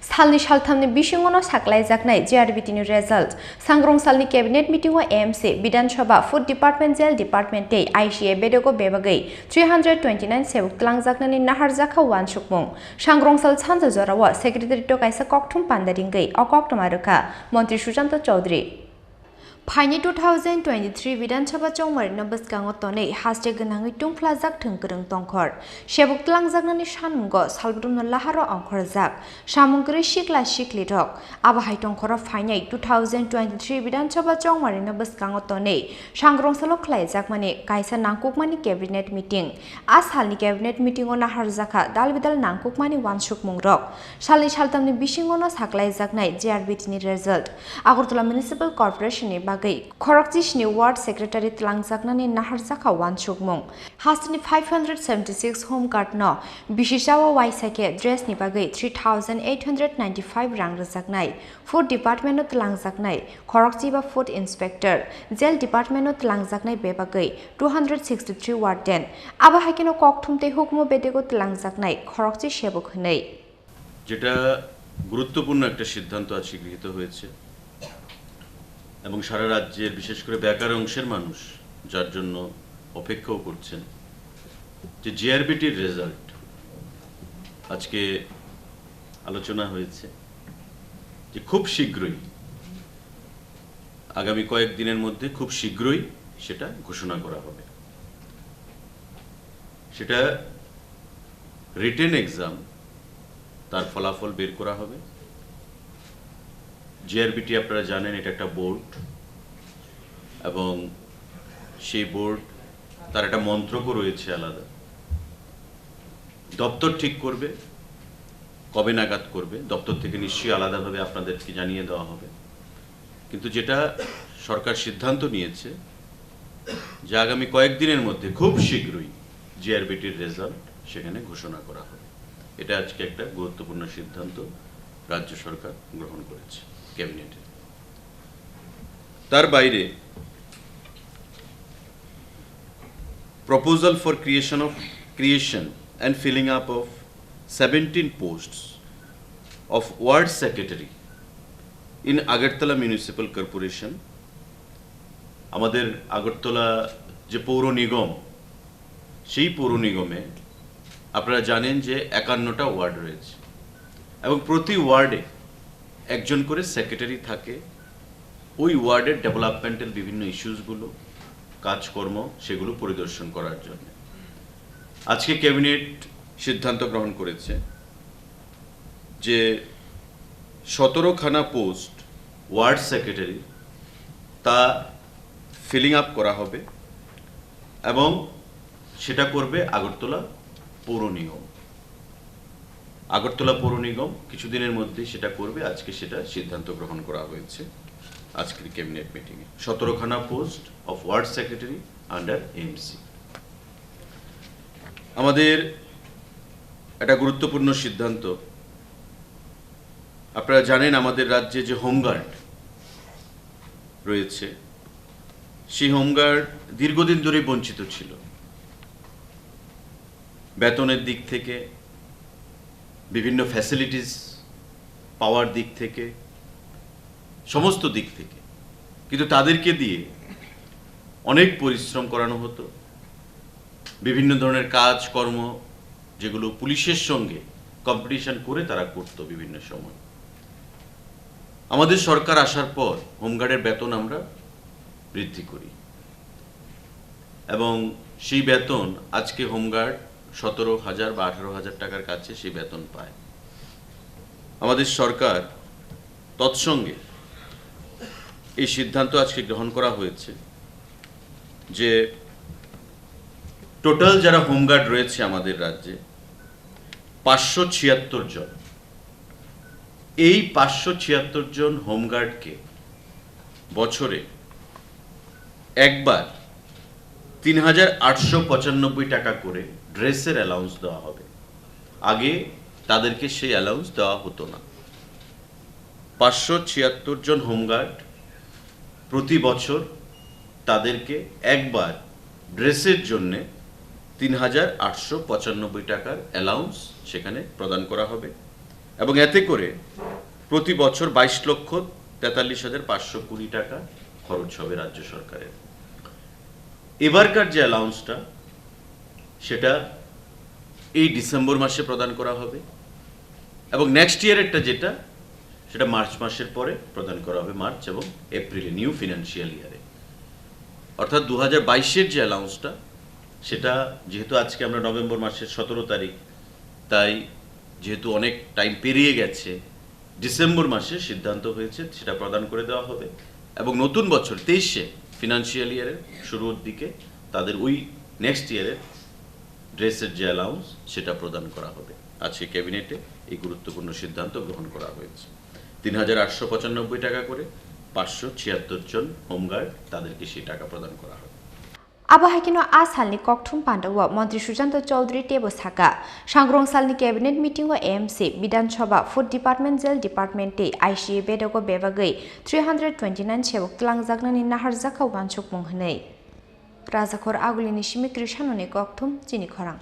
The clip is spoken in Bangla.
सालनि सालथामनि बिसिङावनो साख्लायजानाय जिआरबिटिनि रिजाल्ट सांग्रं सालनि कैबिनेट मीटिंआव AMC Vidhan Sabha food department jail department ICA बेदगो बेबागै 329 सेबक त्लांजाकनानि नाहारजाखा वानसुकमुं सांग्रं साल सानजा जराव सेक्रेटारिएट कायसा कक्थुम पान्दारिंगै अकक्टम आरुखा मंत्री सुशांत चौधरी फाइनि 2023 विधानसभा चौमारिनो बसगाङाव तनै हास्टे गोनाङै तुंफ्लाजाक थोंगोरों दंखर सेबक त्लांजाकनानि सानमुंगो सालब्रुमनो लाहारो अंखरजाक सामुंगोरै सिक्ला सिक्लिरक आबाहाय दंखरा फाइनै 2023 विधानसभा चौमारिनो बसगाङाव तनै सांग्रंसालो ख्लायजाक माने कायसा नांकुकमानि कैबिनेट मीटिं आ सालनि कैबिनेट मीटिंआव नाहारजाखा दालबिदाल नांकुकमानि वानसुकमुं रक सालनि सालथामनि बिसिङावनो साख्लायजाकनाय जिआरबिटिनि रिजाल्ट आगरतला म्युनिसिपल कर्पोरेशननि बागै खरकजिसनि वार्ड सेक्रेटारि त्लांजाकनानि नाहारजाखा वानसुकमुं हास्टनि 576 होम गार्ड न बिशिसाव वाइसाके ड्रेसनि बागै 3895 रां रोजाकनाय फूड डिपार्टमेन्टआव त्लांजाकनाय खरकजिबा फूड इन्सपेक्टर जेल डिपार्टमेन्टआव त्लांजाकनाय बेबागै 263 वार्डेन आबाहायकेनो कक्थुमते हुकमो बेदेगो त्लांजाकनाय खरकजि सेबक हनै যেটা গুরুত্বপূর্ণ একটা সিদ্ধান্ত আজকে গৃহীত হয়েছে এবং সারা রাজ্যের বিশেষ করে বেকার অংশের মানুষ যার জন্য অপেক্ষাও করছেন যে জিআরবিটির রেজাল্ট আজকে আলোচনা হয়েছে যে খুব শীঘ্রই আগামী কয়েকদিনের মধ্যে খুব শীঘ্রই সেটা ঘোষণা করা হবে সেটা রিটেন এক্সাম তার ফলাফল বের করা হবে জিআরবিটি আপনারা জানেন এটা একটা বোর্ড এবং সেই বোর্ড তার একটা মন্ত্রকও রয়েছে আলাদা দপ্তর ঠিক করবে কবে নাগাদ করবে দপ্তর থেকে নিশ্চয়ই আলাদাভাবে আপনাদেরকে জানিয়ে দেওয়া হবে কিন্তু যেটা সরকার সিদ্ধান্ত নিয়েছে যে আগামী কয়েকদিনের মধ্যে খুব শীঘ্রই জিআরবিটির রেজাল্ট সেখানে ঘোষণা করা হবে এটা আজকে একটা গুরুত্বপূর্ণ সিদ্ধান্ত রাজ্য সরকার গ্রহণ করেছে ক্যাবিনেটে তার বাইরে proposal for creation and filling up of 17 posts of ward secretary in Agartala Municipal Corporation আমাদের আগরতলা যে পৌর নিগম সেই পৌর নিগমে আপনারা জানেন যে 51টা ওয়ার্ড রয়েছে এবং প্রতি ওয়ার্ডে একজন করে সেক্রেটারি থাকে ওই ওয়ার্ডের ডেভেলপমেন্টের বিভিন্ন ইস্যুসগুলো কাজকর্ম সেগুলো পরিদর্শন করার জন্য আজকে ক্যাবিনেট সিদ্ধান্ত গ্রহণ করেছে যে 17খানা পোস্ট ওয়ার্ড সেক্রেটারি তা ফিলিং আপ করা হবে এবং সেটা করবে আগরতলা পৌর নিগম আগরতলা পৌর নিগম কিছুদিনের মধ্যে সেটা করবে আজকে সেটা সিদ্ধান্ত গ্রহণ করা হয়েছে আজকের ক্যাবিনেট মিটিংয়ে 17খানা post of ward secretary under MC আমাদের একটা গুরুত্বপূর্ণ সিদ্ধান্ত আপনারা জানেন আমাদের রাজ্যে যে হোমগার্ড রয়েছে সেই হোমগার্ড দীর্ঘদিন ধরে বঞ্চিত ছিল বেতনের দিক থেকে বিভিন্ন ফ্যাসিলিটিস পাওয়ার দিক থেকে সমস্ত দিক থেকে কিন্তু তাদেরকে দিয়ে অনেক পরিশ্রম করানো হতো বিভিন্ন ধরনের কাজকর্ম যেগুলো পুলিশের সঙ্গে কম্পিটিশন করে তারা করত বিভিন্ন সময় আমাদের সরকার আসার পর হোমগার্ডের বেতন আমরা বৃদ্ধি করি এবং সেই বেতন আজকে হোমগার্ড 17,000 বা 18,000 টাকার কাছে সেই বেতন পায় আমাদের সরকার তৎসঙ্গে এই সিদ্ধান্ত আজকে গ্রহণ করা হয়েছে যে টোটাল যারা হোমগার্ড রয়েছে আমাদের রাজ্যে 576 জন এই 576 জন হোমগার্ডকে বছরে একবার 3,895 টাকা করে ড্রেসের অ্যালাউন্স দেওয়া হবে আগে তাদেরকে সেই অ্যালাউন্স দেওয়া হতো না 576 জন হোমগার্ড প্রতি বছর তাদেরকে একবার ড্রেসের জন্য 3,895 টাকার অ্যালাউন্স সেখানে প্রদান করা হবে এবং এতে করে প্রতি বছর 22,43,500 কোটি টাকা খরচ হবে রাজ্য সরকারের। এবারকার যে অ্যালাউন্সটা সেটা এই ডিসেম্বর মাসে প্রদান করা হবে এবং নেক্সট ইয়ারেরটা যেটা সেটা মার্চ মাসের পরে প্রদান করা হবে, মার্চ এবং এপ্রিলে, নিউ ফিনান্সিয়াল ইয়ারে। অর্থাৎ 2022-এর যে অ্যালাউন্সটা সেটা যেহেতু আজকে আমরা নভেম্বর মাসের 17 তারিখ, তাই যেহেতু অনেক টাইম পেরিয়ে গেছে, ডিসেম্বর মাসে সিদ্ধান্ত হয়েছে সেটা প্রদান করে দেওয়া হবে এবং নতুন বছর 23-এ ফিনান্সিয়াল ইয়ারের শুরুর দিকে তাদের ওই নেক্সট ইয়ারের ড্রেসের যে অ্যালাউন্স সেটা প্রদান করা হবে। আজকে ক্যাবিনেটে এই গুরুত্বপূর্ণ সিদ্ধান্ত গ্রহণ করা হয়েছে। 3,895 টাকা করে 576 জন হোমগার্ড তাদেরকে সেই টাকা প্রদান করা হবে। আবহাকিনো আসালনি ককথুম পান্ডাও মন্ত্রী সুশান্ত চৌধুরী টেবো সাকা सांग्रं सालनि कैबिनेट मीटिंगो एएमसी विधानसभा फुड डिपार्टमेंट जेल डिपार्टमेंटे आईसीए बेदोगो बेबागै 329 सेबक त्लांगजाखनानि नाहारजाखा वानसुकमुं हनै राजाखर आगुलिनि सिमिक्रि साननि ककथुम चिनि खरां।